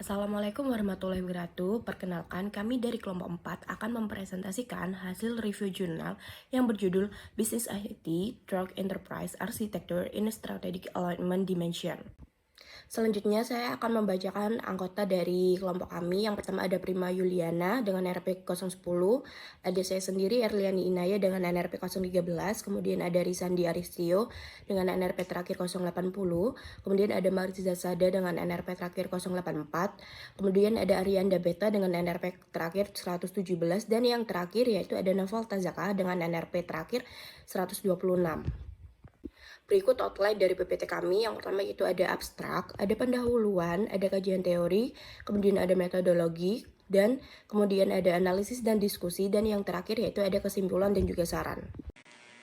Assalamualaikum warahmatullahi wabarakatuh. Perkenalkan, kami dari kelompok 4 akan mempresentasikan hasil review jurnal yang berjudul Business IT, Drug Enterprise Architecture in Strategic Alignment Dimension. Selanjutnya saya akan membacakan anggota dari kelompok kami. Yang pertama ada Prima Yuliana dengan NRP 010, ada saya sendiri Erliani Inaya dengan NRP 013, kemudian ada Risandi Aristio dengan NRP terakhir 080, kemudian ada Mariza Sada dengan NRP terakhir 084, kemudian ada Arianda Beta dengan NRP terakhir 117, dan yang terakhir yaitu ada Novel Tazaka dengan NRP terakhir 126. Berikut outline dari PPT kami. Yang pertama itu ada abstrak, ada pendahuluan, ada kajian teori, kemudian ada metodologi, dan kemudian ada analisis dan diskusi, dan yang terakhir yaitu ada kesimpulan dan juga saran.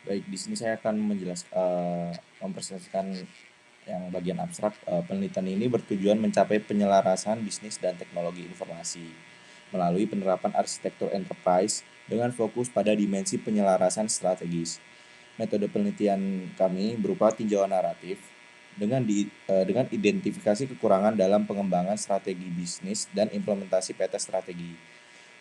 Baik, di sini saya akan mempresentasikan yang bagian abstrak. Penelitian ini bertujuan mencapai penyelarasan bisnis dan teknologi informasi melalui penerapan arsitektur enterprise dengan fokus pada dimensi penyelarasan strategis. Metode penelitian kami berupa tinjauan naratif dengan identifikasi kekurangan dalam pengembangan strategi bisnis dan implementasi peta strategi.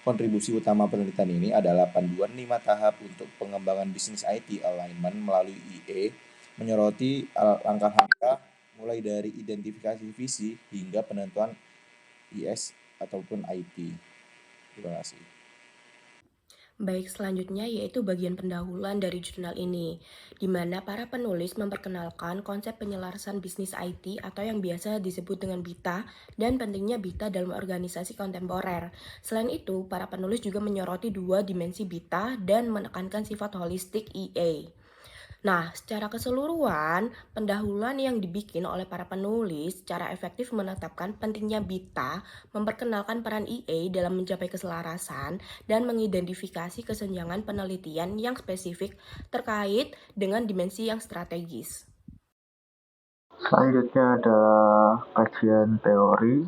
Kontribusi utama penelitian ini adalah panduan 5 tahap untuk pengembangan bisnis IT alignment melalui IE, menyoroti langkah-langkah mulai dari identifikasi visi hingga penentuan IS ataupun IT. Terima kasih. Baik, selanjutnya yaitu bagian pendahuluan dari jurnal ini, di mana para penulis memperkenalkan konsep penyelarasan bisnis IT atau yang biasa disebut dengan BITA dan pentingnya BITA dalam organisasi kontemporer. Selain itu, para penulis juga menyoroti dua dimensi BITA dan menekankan sifat holistik EA. Nah, secara keseluruhan, pendahuluan yang dibikin oleh para penulis secara efektif menetapkan pentingnya BITA, memperkenalkan peran EA dalam mencapai keselarasan, dan mengidentifikasi kesenjangan penelitian yang spesifik terkait dengan dimensi yang strategis. Selanjutnya adalah kajian teori.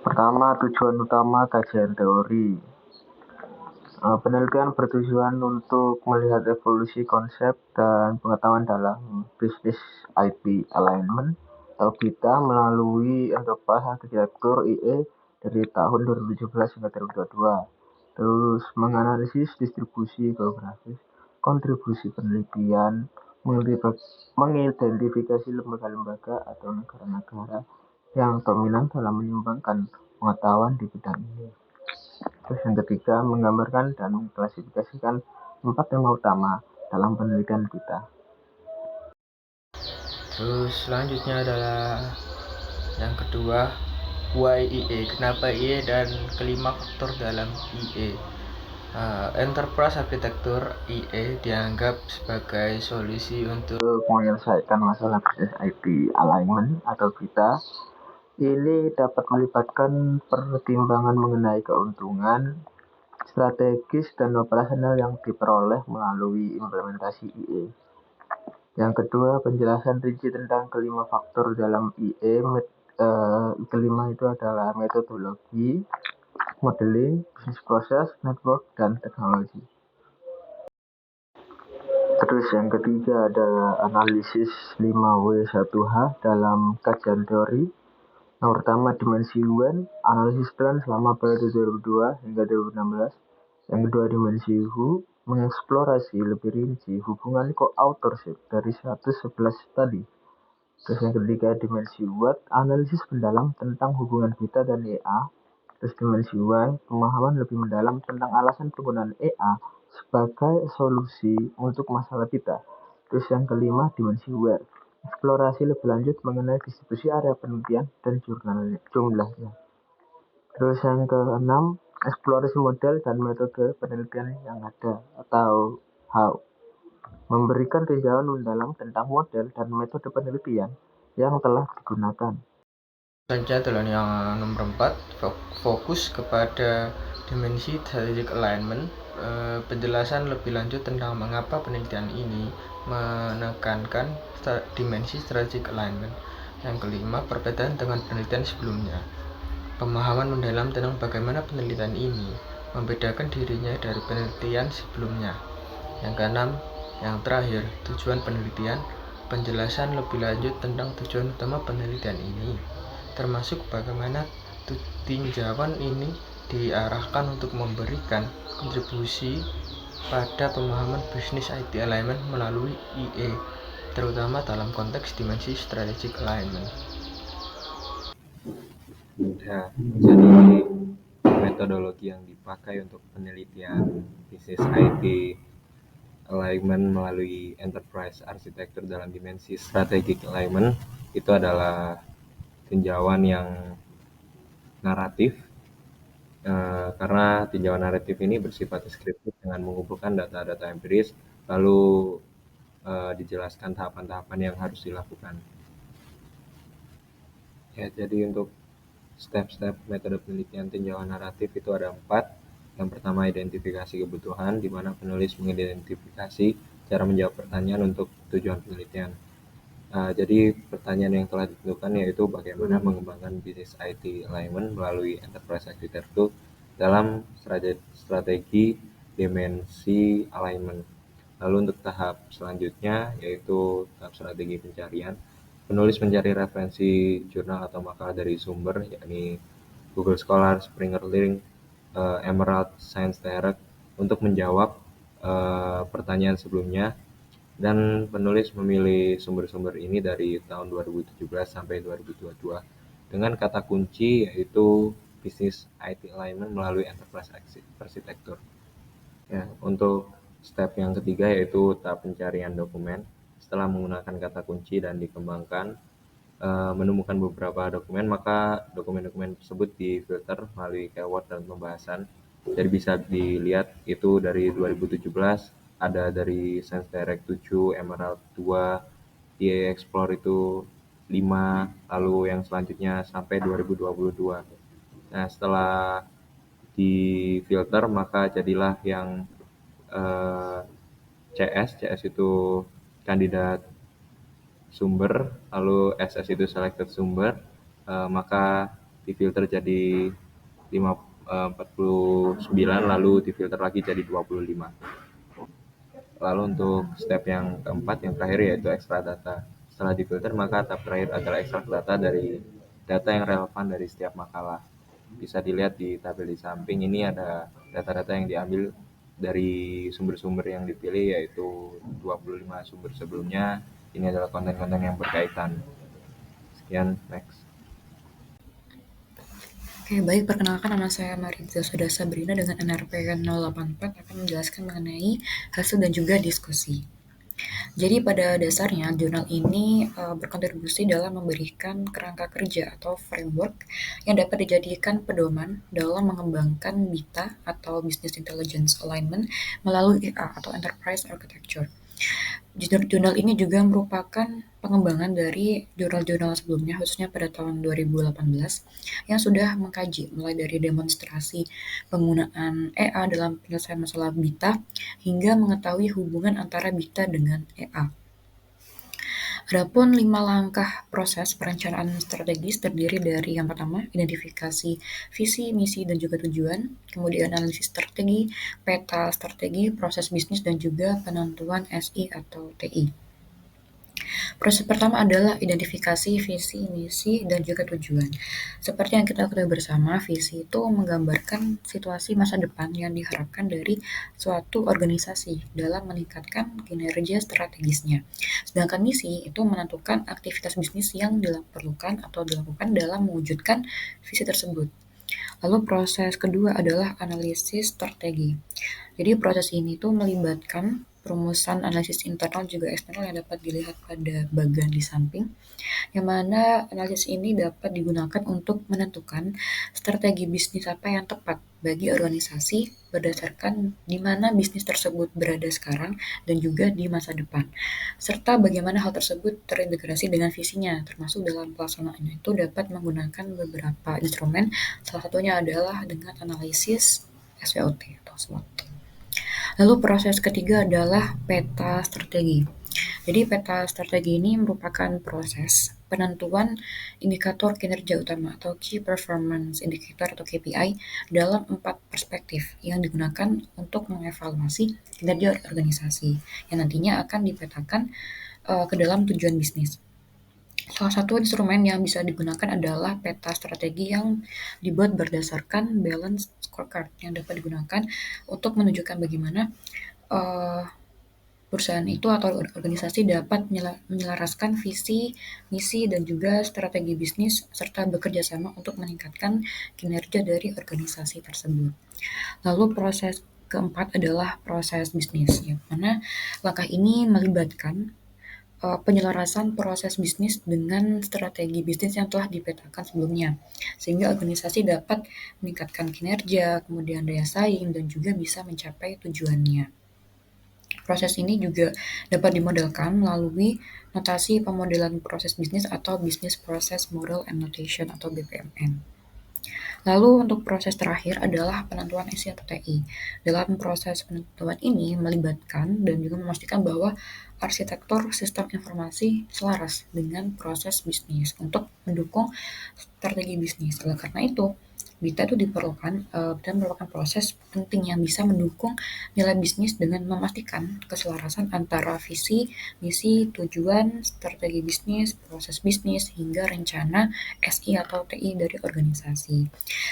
Pertama, tujuan utama kajian teori. Penelitian bertujuan untuk melihat evolusi konsep dan pengetahuan dalam bisnis IT alignment atau BITA melalui enterprise architecture IE dari tahun 2017 hingga 2022. Terus menganalisis distribusi geografis, kontribusi penelitian, mengidentifikasi lembaga-lembaga atau negara-negara yang dominan dalam menyumbangkan pengetahuan di bidang ini. Terus yang ketiga, menggambarkan dan mengklasifikasikan 4 tema utama dalam penelitian kita. Terus selanjutnya adalah yang kedua, why IE, kenapa IE, dan kelima faktor dalam IE. Enterprise Architecture IE dianggap sebagai solusi untuk menyelesaikan masalah bisnis IT alignment atau BITA. Ini dapat melibatkan pertimbangan mengenai keuntungan, strategis, dan operasional yang diperoleh melalui implementasi IE. Yang kedua, penjelasan rinci tentang kelima faktor dalam IE. Kelima itu adalah metodologi, modeling, bisnis proses, network, dan teknologi. Terus yang ketiga adalah analisis 5W1H dalam kajian teori. Yang pertama, dimensi UN, analisis tren selama periode 2002 hingga 2016. Yang kedua, dimensi WHO, mengeksplorasi lebih rinci hubungan co-authorship dari 111 tadi. Terus yang ketiga, dimensi WOT, analisis mendalam tentang hubungan BITA dan EA. Terus dimensi Y, pemahaman lebih mendalam tentang alasan penggunaan EA sebagai solusi untuk masalah BITA. Terus yang kelima, dimensi WHERE, eksplorasi lebih lanjut mengenai distribusi area penelitian dan jumlahnya. Terus yang keenam, eksplorasi model dan metode penelitian yang ada atau how, memberikan tinjauan mendalam tentang model dan metode penelitian yang telah digunakan. Selanjutnya adalah yang nomor 4, fokus kepada dimensi strategic alignment. Penjelasan lebih lanjut tentang mengapa penelitian ini menekankan dimensi strategic alignment. Yang kelima, perbedaan dengan penelitian sebelumnya. Pemahaman mendalam tentang bagaimana penelitian ini membedakan dirinya dari penelitian sebelumnya. Yang keenam, yang terakhir, tujuan penelitian. Penjelasan lebih lanjut tentang tujuan utama penelitian ini. termasuk bagaimana tinjauan ini diarahkan untuk memberikan kontribusi pada pemahaman bisnis IT alignment melalui IE, terutama dalam konteks dimensi strategic alignment. Ya, jadi metodologi yang dipakai untuk penelitian bisnis IT alignment melalui enterprise architecture dalam dimensi strategic alignment itu adalah tinjauan yang naratif, karena tinjauan naratif ini bersifat deskriptif dengan mengumpulkan data-data empiris lalu dijelaskan tahapan-tahapan yang harus dilakukan. Ya, jadi untuk step-step metode penelitian tinjauan naratif itu ada 4. Yang pertama, identifikasi kebutuhan, di mana penulis mengidentifikasi cara menjawab pertanyaan untuk tujuan penelitian. Jadi pertanyaan yang telah ditentukan yaitu bagaimana mengembangkan bisnis IT alignment melalui enterprise architecture dalam strategi dimensi alignment. Lalu untuk tahap selanjutnya yaitu tahap strategi pencarian. Penulis mencari referensi jurnal atau makalah dari sumber, yakni Google Scholar, Springer Link, Emerald Science Direct untuk menjawab pertanyaan sebelumnya, dan penulis memilih sumber-sumber ini dari tahun 2017 sampai 2022 dengan kata kunci yaitu Business IT Alignment melalui Enterprise Architecture. Ya, untuk step yang ketiga yaitu tahap pencarian dokumen. Setelah menggunakan kata kunci dan dikembangkan, menemukan beberapa dokumen, maka dokumen-dokumen tersebut difilter melalui keyword dan pembahasan. Jadi bisa dilihat itu dari 2017 ada dari Science Direct 7, Emerald 2, EA Explore itu 5, lalu yang selanjutnya sampai 2022. Nah, setelah difilter maka jadilah yang CS itu kandidat sumber, lalu SS itu selected sumber, maka difilter jadi 49, lalu difilter lagi jadi 25. Lalu untuk step yang keempat, yang terakhir yaitu ekstrak data. Setelah difilter, maka tahap terakhir adalah ekstrak data dari data yang relevan dari setiap makalah. Bisa dilihat di tabel di samping, ini ada data-data yang diambil dari sumber-sumber yang dipilih, yaitu 25 sumber sebelumnya. Ini adalah konten-konten yang berkaitan. Sekian, next. Oke, baik. Perkenalkan, nama saya Mariza Soda Sabrina dengan NRP 084 akan menjelaskan mengenai hasil dan juga diskusi. Jadi pada dasarnya jurnal ini berkontribusi dalam memberikan kerangka kerja atau framework yang dapat dijadikan pedoman dalam mengembangkan BITA atau Business Intelligence Alignment melalui EA atau Enterprise Architecture. Jurnal ini juga merupakan pengembangan dari jurnal-jurnal sebelumnya, khususnya pada tahun 2018, yang sudah mengkaji mulai dari demonstrasi penggunaan EA dalam penyelesaian masalah BITA hingga mengetahui hubungan antara BITA dengan EA. Adapun 5 langkah proses perencanaan strategis terdiri dari yang pertama, identifikasi visi, misi, dan juga tujuan, kemudian analisis strategi, peta strategi, proses bisnis, dan juga penentuan SI atau TI. Proses pertama adalah identifikasi visi, misi, dan juga tujuan. Seperti yang kita ketahui bersama, visi itu menggambarkan situasi masa depan yang diharapkan dari suatu organisasi dalam meningkatkan kinerja strategisnya. Sedangkan misi itu menentukan aktivitas bisnis yang diperlukan atau dilakukan dalam mewujudkan visi tersebut. Lalu proses kedua adalah analisis strategi. Jadi proses ini tuh melibatkan perumusan analisis internal juga eksternal yang dapat dilihat pada bagian di samping, yang mana analisis ini dapat digunakan untuk menentukan strategi bisnis apa yang tepat bagi organisasi berdasarkan di mana bisnis tersebut berada sekarang dan juga di masa depan, serta bagaimana hal tersebut terintegrasi dengan visinya, termasuk dalam pelaksanaannya itu dapat menggunakan beberapa instrumen, salah satunya adalah dengan analisis SWOT atau SWOT. Lalu proses ketiga adalah peta strategi. Jadi peta strategi ini merupakan proses penentuan indikator kinerja utama atau Key Performance Indicator atau KPI dalam 4 perspektif yang digunakan untuk mengevaluasi kinerja organisasi yang nantinya akan dipetakan ke dalam tujuan bisnis. Salah satu instrumen yang bisa digunakan adalah peta strategi yang dibuat berdasarkan balance scorecard yang dapat digunakan untuk menunjukkan bagaimana uh, perusahaan itu atau organisasi dapat menyelaraskan visi, misi, dan juga strategi bisnis serta bekerja sama untuk meningkatkan kinerja dari organisasi tersebut. Lalu proses keempat adalah proses bisnis, yang mana langkah ini melibatkan penyelarasan proses bisnis dengan strategi bisnis yang telah dipetakan sebelumnya, sehingga organisasi dapat meningkatkan kinerja, kemudian daya saing, dan juga bisa mencapai tujuannya. Proses ini juga dapat dimodelkan melalui notasi pemodelan proses bisnis atau Business Process Model and Notation atau BPMN. Lalu untuk proses terakhir adalah penentuan SI atau TI. Dalam proses penentuan ini melibatkan dan juga memastikan bahwa arsitektur sistem informasi selaras dengan proses bisnis untuk mendukung strategi bisnis. Oleh karena itu, BITA itu diperlukan dan merupakan proses penting yang bisa mendukung nilai bisnis dengan memastikan keselarasan antara visi, misi, tujuan, strategi bisnis, proses bisnis, hingga rencana SI atau TI dari organisasi.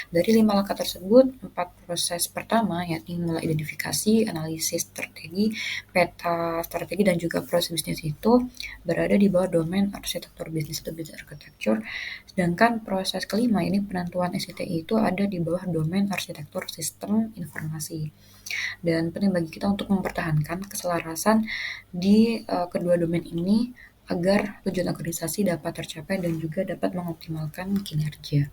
Dari 5 langkah tersebut, 4 proses pertama yakni mulai identifikasi, analisis strategi, peta strategi, dan juga proses bisnis itu berada di bawah domain arsitektur bisnis atau business architecture. Sedangkan proses kelima ini penentuan SITI itu ada di bawah domain arsitektur sistem informasi. Dan penting bagi kita untuk mempertahankan keselarasan di kedua domain ini agar tujuan organisasi dapat tercapai dan juga dapat mengoptimalkan kinerja.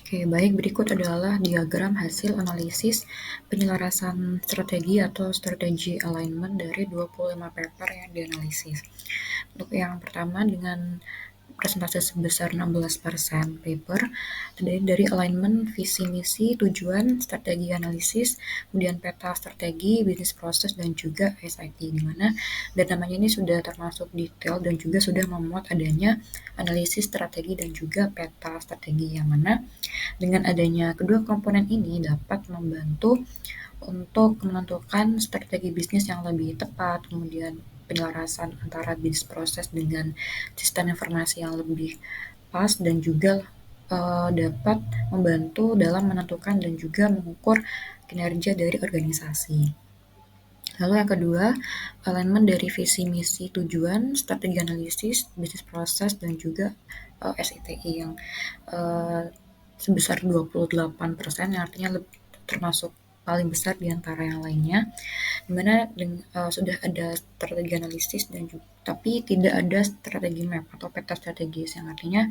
Oke, baik, berikut adalah diagram hasil analisis penyelarasan strategi atau strategy alignment dari 25 paper yang dianalisis. Untuk yang pertama dengan presentase sebesar 16% paper terdiri dari alignment visi misi, tujuan, strategi analisis, kemudian peta strategi, bisnis proses, dan juga SIT, di mana dan namanya ini sudah termasuk detail dan juga sudah memuat adanya analisis strategi dan juga peta strategi, yang mana dengan adanya kedua komponen ini dapat membantu untuk menentukan strategi bisnis yang lebih tepat, kemudian penyelarasan antara bisnis proses dengan sistem informasi yang lebih pas, dan juga dapat membantu dalam menentukan dan juga mengukur kinerja dari organisasi. Lalu yang kedua, alignment dari visi, misi, tujuan, strategi analisis, bisnis proses, dan juga SITI yang sebesar 28%, yang artinya termasuk paling besar di antara yang lainnya, di mana sudah ada strategi analisis dan juga, tapi tidak ada strategi map atau peta strategis, yang artinya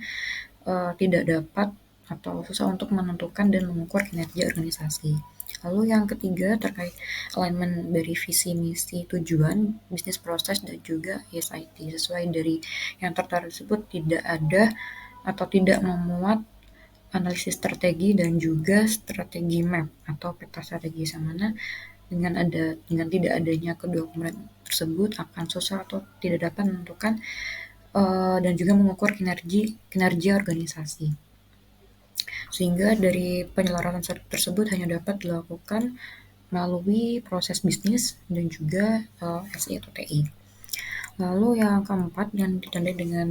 tidak dapat atau susah untuk menentukan dan mengukur kinerja organisasi. Lalu yang ketiga terkait alignment dari visi, misi, tujuan, bisnis proses, dan juga SIT. Sesuai dari yang tertera tersebut tidak ada atau tidak memuat analisis strategi dan juga strategi map atau peta strategi, yang mana dengan tidak adanya kedua komponen tersebut akan susah atau tidak dapat menentukan dan juga mengukur kinerja organisasi. Sehingga dari penyelarasan tersebut hanya dapat dilakukan melalui proses bisnis dan juga SI atau TI. Lalu yang keempat yang ditandai dengan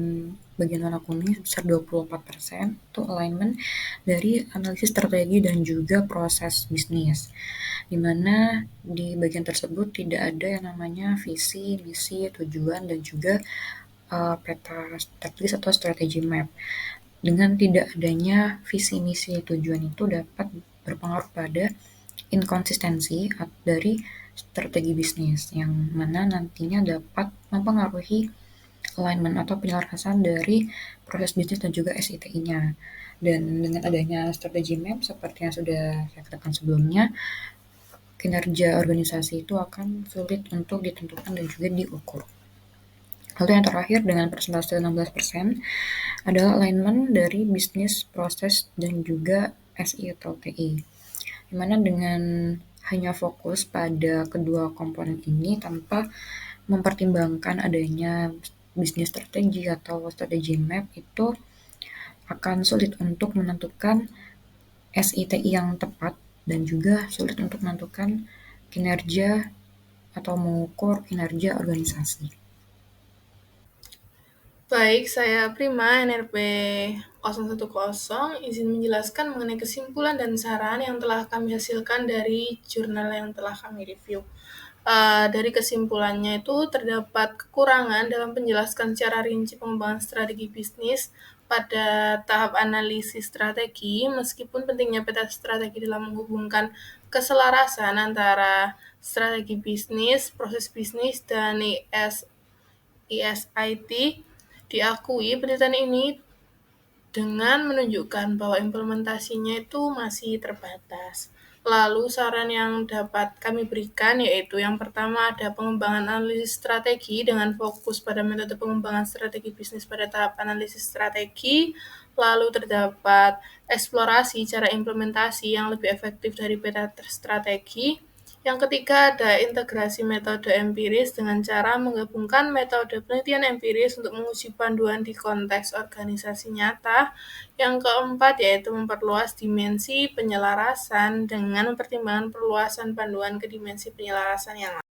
bagian warna kuning sebesar 24% itu alignment dari analisis strategi dan juga proses bisnis, di mana di bagian tersebut tidak ada yang namanya visi, misi, tujuan, dan juga peta strategis atau strategi map. Dengan tidak adanya visi, misi, tujuan itu dapat berpengaruh pada inkonsistensi dari strategi bisnis, yang mana nantinya dapat mempengaruhi alignment atau penyelarasan dari proses bisnis dan juga SITI-nya. Dan dengan adanya strategi map seperti yang sudah saya katakan sebelumnya, kinerja organisasi itu akan sulit untuk ditentukan dan juga diukur. Lalu yang terakhir dengan persentase 16% adalah alignment dari bisnis, proses, dan juga SI atau TI. Dimana dengan hanya fokus pada kedua komponen ini tanpa mempertimbangkan adanya bisnis strategi atau strategi map, itu akan sulit untuk menentukan SITI yang tepat dan juga sulit untuk menentukan kinerja atau mengukur kinerja organisasi. Baik, saya Prima, NRP 010, izin menjelaskan mengenai kesimpulan dan saran yang telah kami hasilkan dari jurnal yang telah kami review. Dari kesimpulannya itu terdapat kekurangan dalam penjelaskan secara rinci pengembangan strategi bisnis pada tahap analisis strategi, meskipun pentingnya peta strategi dalam menghubungkan keselarasan antara strategi bisnis, proses bisnis, dan ESIT. Diakui penelitian ini dengan menunjukkan bahwa implementasinya itu masih terbatas. Lalu saran yang dapat kami berikan yaitu yang pertama ada pengembangan analisis strategi dengan fokus pada metode pengembangan strategi bisnis pada tahap analisis strategi. Lalu terdapat eksplorasi cara implementasi yang lebih efektif dari peta strategi. Yang ketiga ada integrasi metode empiris dengan cara menggabungkan metode penelitian empiris untuk menguji panduan di konteks organisasi nyata. Yang keempat yaitu memperluas dimensi penyelarasan dengan mempertimbangkan perluasan panduan ke dimensi penyelarasan yang lain.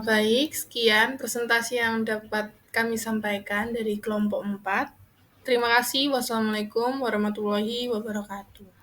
Baik, sekian presentasi yang dapat kami sampaikan dari kelompok 4. Terima kasih. Wassalamualaikum warahmatullahi wabarakatuh.